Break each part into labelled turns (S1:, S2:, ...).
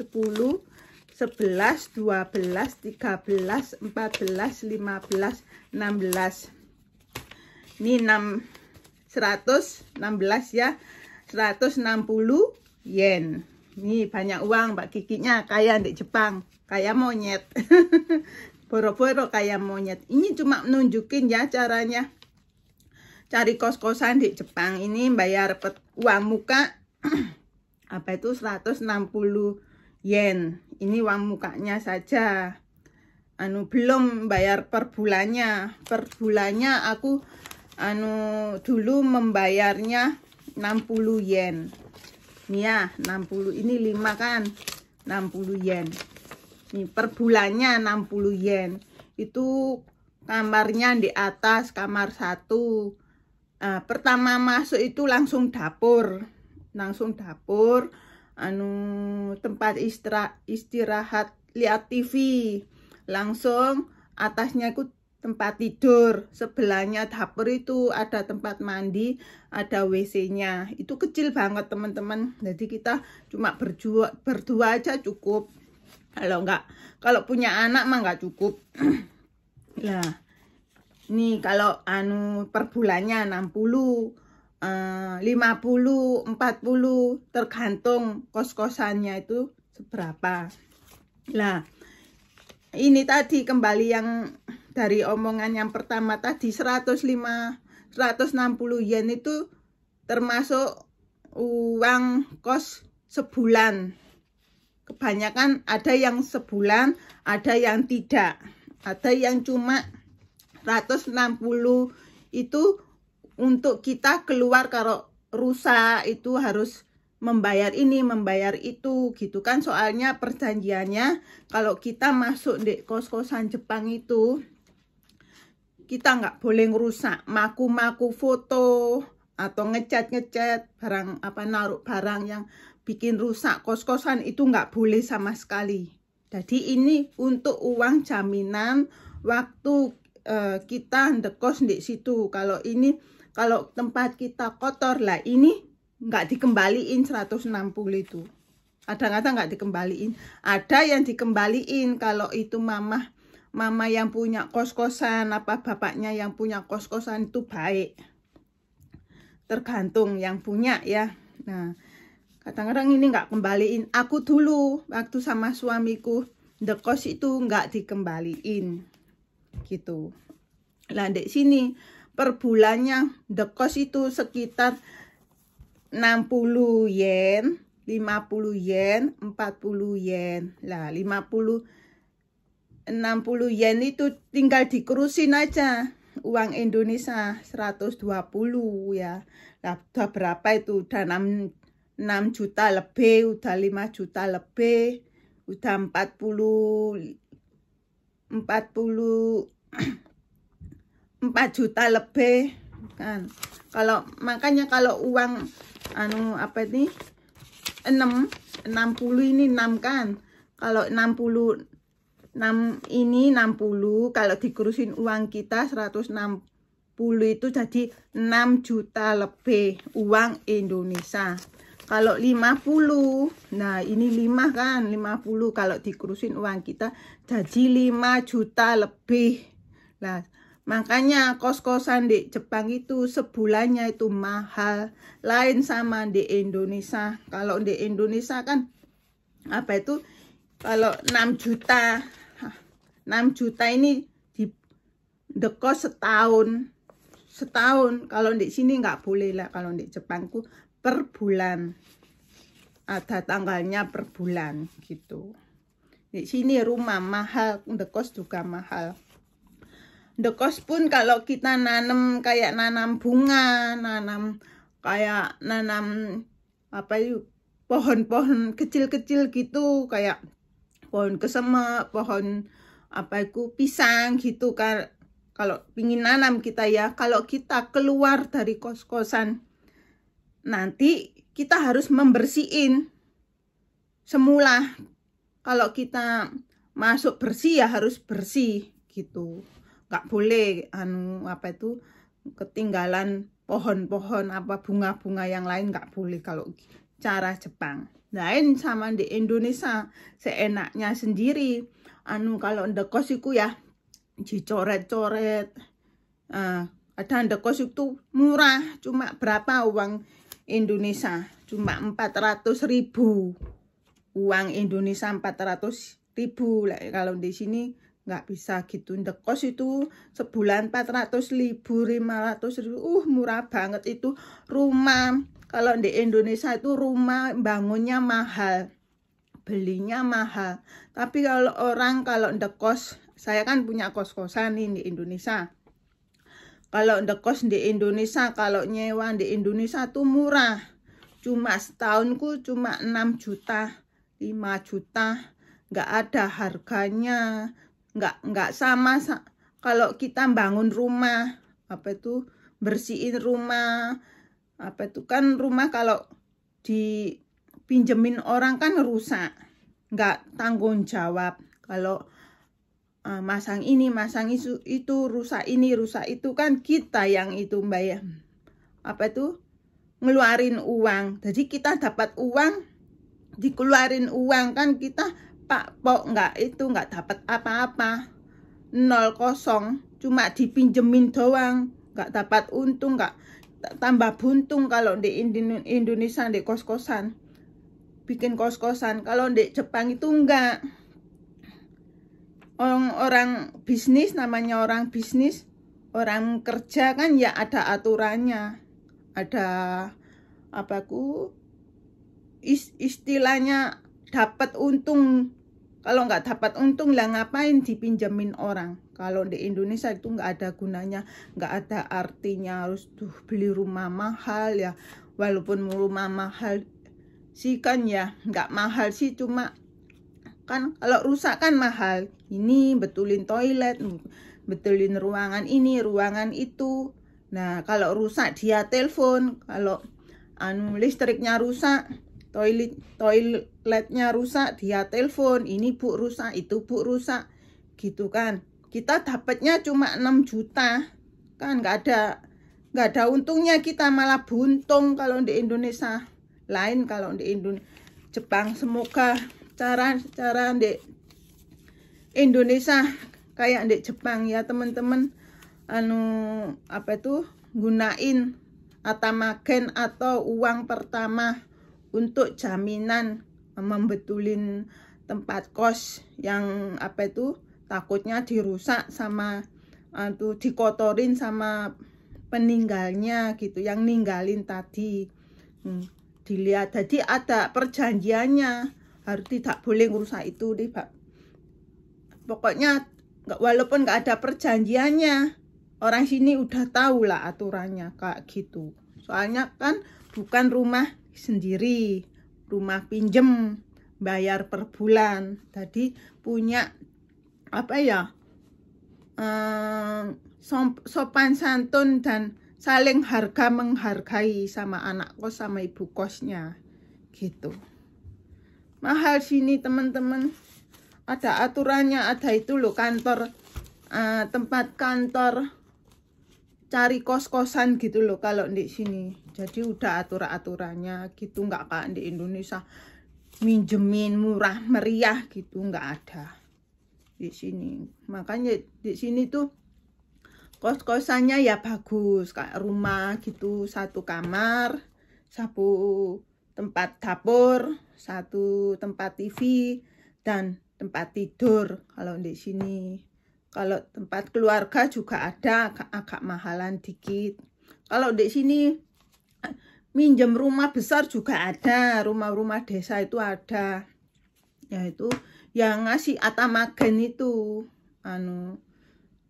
S1: 10, 11, 12, 13, 14, 15, 16. Ini 116 ya, 160 yen. Ini banyak uang Mbak Kikinya, kaya di Jepang, kayak monyet. Boro-boro kayak monyet. Ini cuma nunjukin ya caranya cari kos-kosan di Jepang. Ini bayar uang muka apa itu 160 yen. Ini uang mukanya saja. Belum bayar per bulannya. Per bulannya aku dulu membayarnya 60 yen. Ini ya 60, ini 5 kan 60 yen. Ini per bulannya 60 yen. Itu kamarnya di atas, kamar 1. Pertama masuk itu langsung dapur. Tempat istirahat lihat TV. Langsung atasnya itu tempat tidur. Sebelahnya dapur itu ada tempat mandi, ada WC-nya. Itu kecil banget teman-teman. Jadi kita cuma berdua aja cukup. Kalau punya anak mah nggak cukup. Nah, ini kalau per bulannya 60, 50, 40, tergantung kos-kosannya itu seberapa. Nah, ini tadi kembali yang dari omongan yang pertama tadi, 160 yen itu termasuk uang kos sebulan. Kebanyakan ada yang sebulan, ada yang tidak. Ada yang cuma 160 itu untuk kita keluar kalau rusak itu harus membayar ini, membayar itu gitu kan. Soalnya perjanjiannya kalau kita masuk di kos-kosan Jepang itu kita nggak boleh ngerusak, maku-maku foto atau ngecat barang naruh barang yang bikin rusak kos-kosan itu nggak boleh sama sekali. Jadi ini untuk uang jaminan waktu kita ndekos di situ. Kalau tempat kita kotor lah, ini nggak dikembaliin 160 itu. Kadang-kadang nggak dikembaliin. Ada yang dikembaliin kalau itu mamah mama yang punya kos-kosan, apa bapaknya yang punya kos-kosan itu baik. Tergantung yang punya ya. Nah, kadang-kadang ini nggak kembaliin. Aku dulu waktu sama suamiku ndekos itu nggak dikembaliin gitu. Lah di sini per bulannya ndekos itu sekitar 60 yen, 50 yen, 40 yen. Lah 60 yen itu tinggal dikurusin aja. Uang Indonesia 120 ya. Lah udah berapa itu? Udah 6 juta lebih, udah 5 juta lebih, udah 4 juta lebih kan. Kalau makanya kalau uang apa ini 60 ini 6 kan. Kalau 60 ini 60, kalau dikurusin uang kita 160 itu jadi 6 juta lebih uang Indonesia. Kalau 50, nah ini 5 kan, 50 kalau dikurusin uang kita jadi 5 juta lebih. Nah, makanya kos-kosan di Jepang itu sebulannya itu mahal. Lain sama di Indonesia. Kalau di Indonesia kan apa itu, kalau 6 juta ini di dekos setahun. Kalau di sini nggak boleh lah. Kalau di Jepangku per bulan, ada tanggalnya per bulan gitu. Di sini rumah mahal, dekos juga mahal. Dekos pun kalau kita nanam kayak nanam bunga, nanam apa itu, pohon-pohon kecil-kecil gitu, kayak pohon kesemek, pohon apa itu pisang gitu kan. Kalau pingin nanam kita ya, kalau kita keluar dari kos-kosan nanti kita harus membersihin semula. Kalau kita masuk bersih ya harus bersih gitu. Nggak boleh apa itu ketinggalan pohon-pohon apa bunga-bunga yang lain, nggak boleh kalau cara Jepang. Lain sama di Indonesia, seenaknya sendiri. Kalau ndekos itu ya dicoret-coret. Ada ndekos itu murah, cuma berapa uang Indonesia? Cuma 400.000. Uang Indonesia 400.000. Kalau di sini nggak bisa gitu. Ndekos itu sebulan 400.000, 500.000. Murah banget itu rumah. Kalau di Indonesia itu rumah bangunnya mahal, belinya mahal. Tapi kalau ndekos, saya kan punya kos-kosan nih di Indonesia. Kalau ndekos di Indonesia, kalau nyewa di Indonesia tuh murah. Cuma setahunku cuma 6 juta, 5 juta. Nggak ada harganya. Nggak sama kalau kita bangun rumah. Apa itu, bersihin rumah. Apa itu kan rumah kalau dipinjemin orang kan rusak. Nggak tanggung jawab. Kalau masang ini, masang itu, rusak ini, rusak itu kan kita yang itu bayar. Apa itu? Ngeluarin uang. Jadi kita dapat uang, dikeluarin uang kan kita nggak dapat apa-apa. 0, cuma dipinjemin doang. Nggak dapat untung, nggak tambah buntung kalau di Indonesia di kos-kosan. Bikin kos-kosan. Kalau di Jepang itu enggak. Orang bisnis, namanya orang bisnis, orang kerja kan ya ada aturannya, ada istilahnya dapat untung. Kalau nggak dapat untung lah ngapain dipinjemin orang. Kalau di Indonesia itu nggak ada gunanya, nggak ada artinya harus beli rumah mahal ya. Walaupun rumah mahal sih kan ya nggak mahal sih, cuma kan kalau rusak kan mahal. Ini betulin toilet, betulin ruangan ini, ruangan itu. Nah, kalau rusak dia telepon. Kalau listriknya rusak, toiletnya rusak, dia telepon. Ini Bu rusak, itu Bu rusak. Gitu kan. Kita dapatnya cuma 6 juta. Kan nggak ada untungnya, kita malah buntung kalau di Indonesia. Lain kalau di Jepang. Semoga cara di Indonesia kayak di Jepang ya teman-teman, gunain atamagen atau uang pertama untuk jaminan membetulin tempat kos yang takutnya dirusak sama dikotorin sama peninggalnya gitu, yang ninggalin tadi. Dilihat, jadi ada perjanjiannya, harus tidak boleh ngerusak itu deh, Pak. Pokoknya walaupun nggak ada perjanjiannya, orang sini udah tahu lah aturannya kayak gitu. Soalnya kan bukan rumah sendiri, rumah pinjem, bayar per bulan. Jadi punya sopan santun dan saling harga menghargai sama anak kos sama ibu kosnya gitu. Mahal sini teman-teman, ada aturannya, ada itu loh, kantor, tempat kantor cari kos-kosan gitu loh kalau di sini. Jadi udah aturannya gitu, nggak kayak di Indonesia minjemin murah meriah gitu, nggak ada di sini. Makanya di sini tuh kos-kosannya ya bagus, kayak rumah gitu, 1 kamar, 1 tempat dapur, 1 tempat TV, dan tempat tidur kalau di sini. Kalau tempat keluarga juga ada, agak mahalan dikit. Kalau di sini minjem rumah besar juga ada, rumah-rumah desa itu ada. Yaitu yang ngasih atamagen itu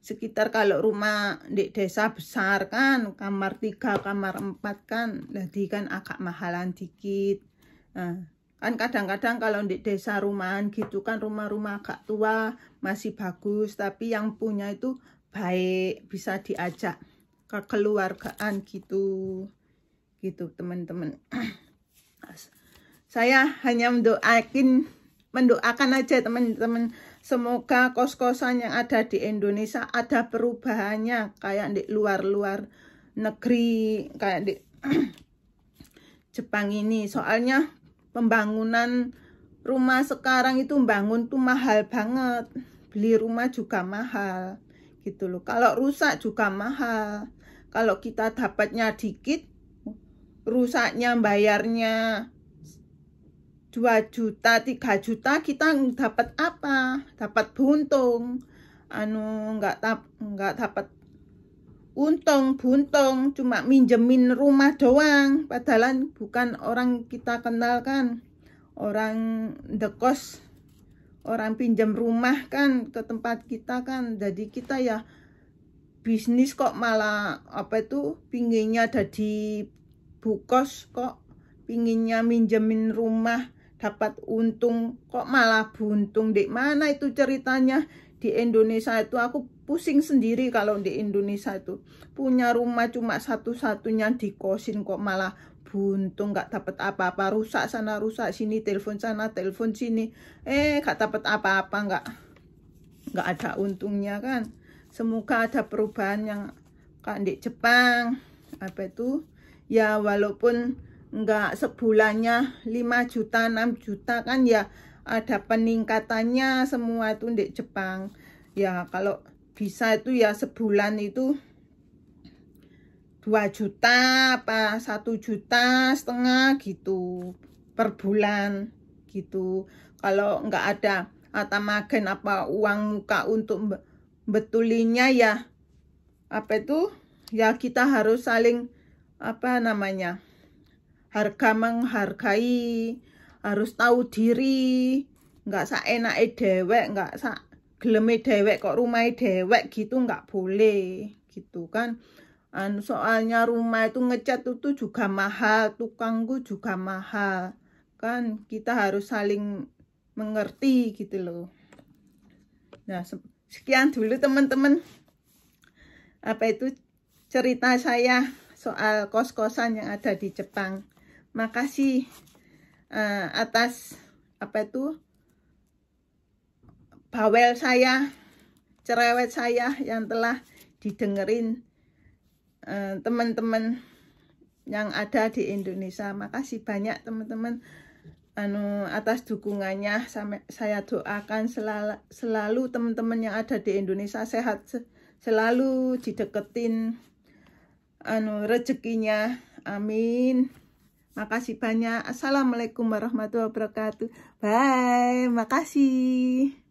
S1: sekitar, kalau rumah di desa besar kan kamar 3 kamar 4 kan, jadi kan agak mahalan dikit. Kan kadang-kadang kalau di desa rumahan gitu kan, rumah-rumah agak tua masih bagus, tapi yang punya itu baik, bisa diajak kekeluargaan gitu teman-teman. Saya hanya mendoakan aja teman-teman, semoga kos-kosan yang ada di Indonesia ada perubahannya kayak di luar negeri, kayak di Jepang ini. Soalnya pembangunan rumah sekarang itu bangun tuh mahal banget, beli rumah juga mahal gitu loh. Kalau rusak juga mahal. Kalau kita dapatnya dikit, rusaknya bayarnya 2 juta, 3 juta, kita dapat apa? Dapat buntung. Nggak dapat buntung, cuma minjemin rumah doang. Padahal bukan orang kita kenal kan, orang dekos, orang pinjam rumah kan ke tempat kita kan. Jadi kita ya bisnis kok malah pinginnya jadi bukos, kok pinginnya minjemin rumah dapat untung, kok malah buntung. Di mana itu ceritanya di Indonesia itu? Aku pusing sendiri kalau di Indonesia itu punya rumah cuma satu-satunya dikosin, kok malah buntung, nggak dapat apa-apa, rusak sana rusak sini, telepon sana telepon sini, nggak dapat apa-apa, nggak ada untungnya kan. Semoga ada perubahan yang kayak di Jepang, ya walaupun nggak sebulannya 5 juta 6 juta kan, ya ada peningkatannya semua itu di Jepang. Ya kalau bisa itu ya sebulan itu 2 juta apa 1,5 juta gitu per bulan gitu. Kalau nggak ada atamagen apa uang muka untuk betulinya, ya ya kita harus saling harga menghargai, harus tahu diri, nggak saenake dewek, nggak geleme dewek kok rumah dewek gitu, nggak boleh gitu kan. Soalnya rumah itu ngecat itu juga mahal, tukangku juga mahal kan, kita harus saling mengerti gitu loh. Nah, sekian dulu teman-teman cerita saya soal kos-kosan yang ada di Jepang. Makasih atas bawel saya, cerewet saya yang telah didengerin teman-teman yang ada di Indonesia. Makasih banyak teman-teman. atas dukungannya. Saya doakan selalu teman-teman yang ada di Indonesia sehat selalu, dideketin rezekinya. Amin. Makasih banyak. Assalamualaikum warahmatullahi wabarakatuh. Bye. Makasih.